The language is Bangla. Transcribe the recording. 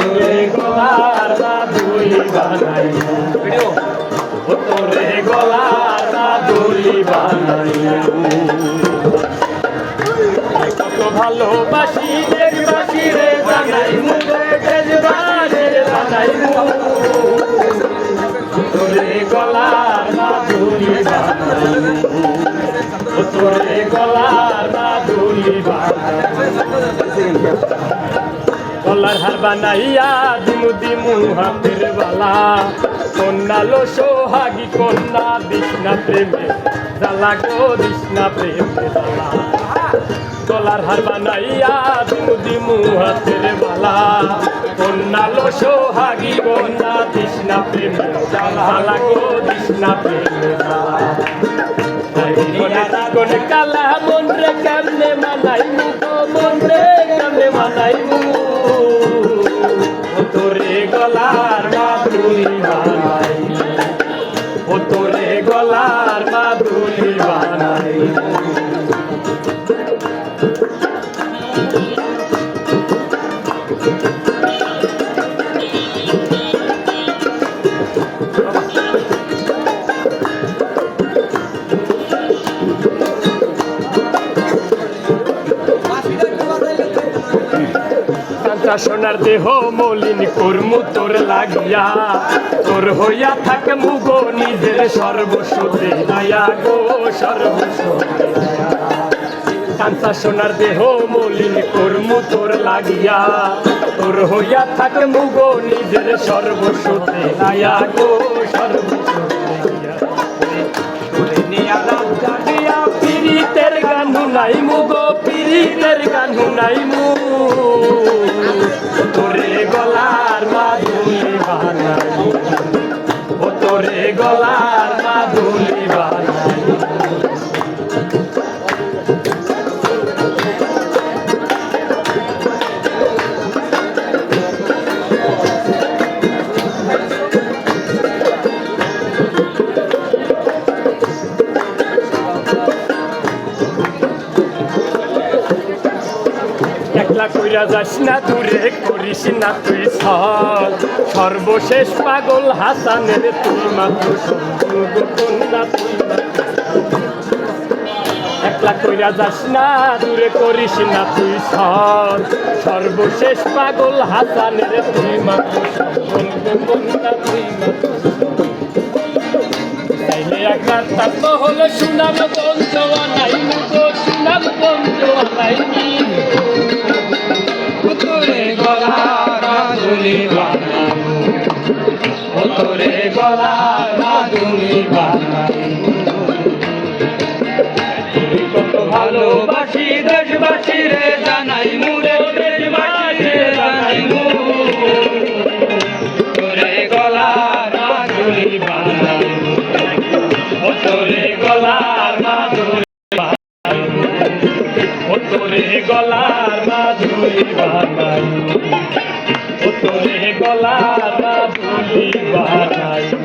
তোরে গলার মাধুরী বানাইমু তোরে গলার মাধুরী বানাইমু কত ভালোবাসি দেশবাসী রে জানাইমু দেশবাসী রে জানাইমু তোরে গলার মাধুরী বানাইমু তোরে গলার মাধুরী বানাইমু গলার হার বানাইয়া দিমু দিমু হাতের বালা কন্যা লো সোহাগী কন্যা দিশনা প্রেমে জ্বালা গো দিশনা প্রেমে জ্বালা গলার হার বানাইয়া দিমু দিমু হাতের বালা কন্যা লো সোহাগী কন্যা দিশনা প্রেমে জ্বালা গো দিশনা প্রেমে জ্বালা কোন কালা মন রে কেমনে মানাইমু গো মন রে কেমনে মানাইমু তোরে গলার মাধুরী বানাইমু তোরে গলার মাধুরী বানাইমু সোনার দেহ মলিন কর্মু তোর লাগিয়া তোর হইয়া থাকে মুগো নিজের সর্বস্বতে দয়া গো সর্বস্বতে কাঞ্চা সোনার দেহ মলিন কর্মু তোর লাগিয়া তোর হইয়া থাকে মুগো নিজের সর্বস্বতে দয়া গো সর্বস্বতে পীড়িতের গান নাই মুগো পীড়িতের গান নাই মু তোরে গলার মাধুরী বানাইমু তোরে গলার মাধুরী বানাইমু একলা কইরা যাস না দূরে করিস না তুই সর্বশেষ পাগল হাসানের তুই মাত্র কন্যা তুই একলা কইরা যাস না দূরে করিস না তুই সর্বশেষ পাগল হাসানের তুই মাত্র কন্যা তুই তাইলে একবার তাত্ম হলো সুনাম গঞ্জ আনাইমু গো সুনাম গঞ্জ আনাইনি তোরে গলার মাধুরী বানাইমু তোরে গলার মাধুরী বানাইমু কত ভালোবাসি দেশবাসী রে জানাইমু রে দেশবাসী রে জানাইমু তোরে গলার মাধুরী বানাইমু তোরে গলার মাধুরী তোরে গলার মাধুরী বানাইমু তোরে গলার মাধুরী বানাইমু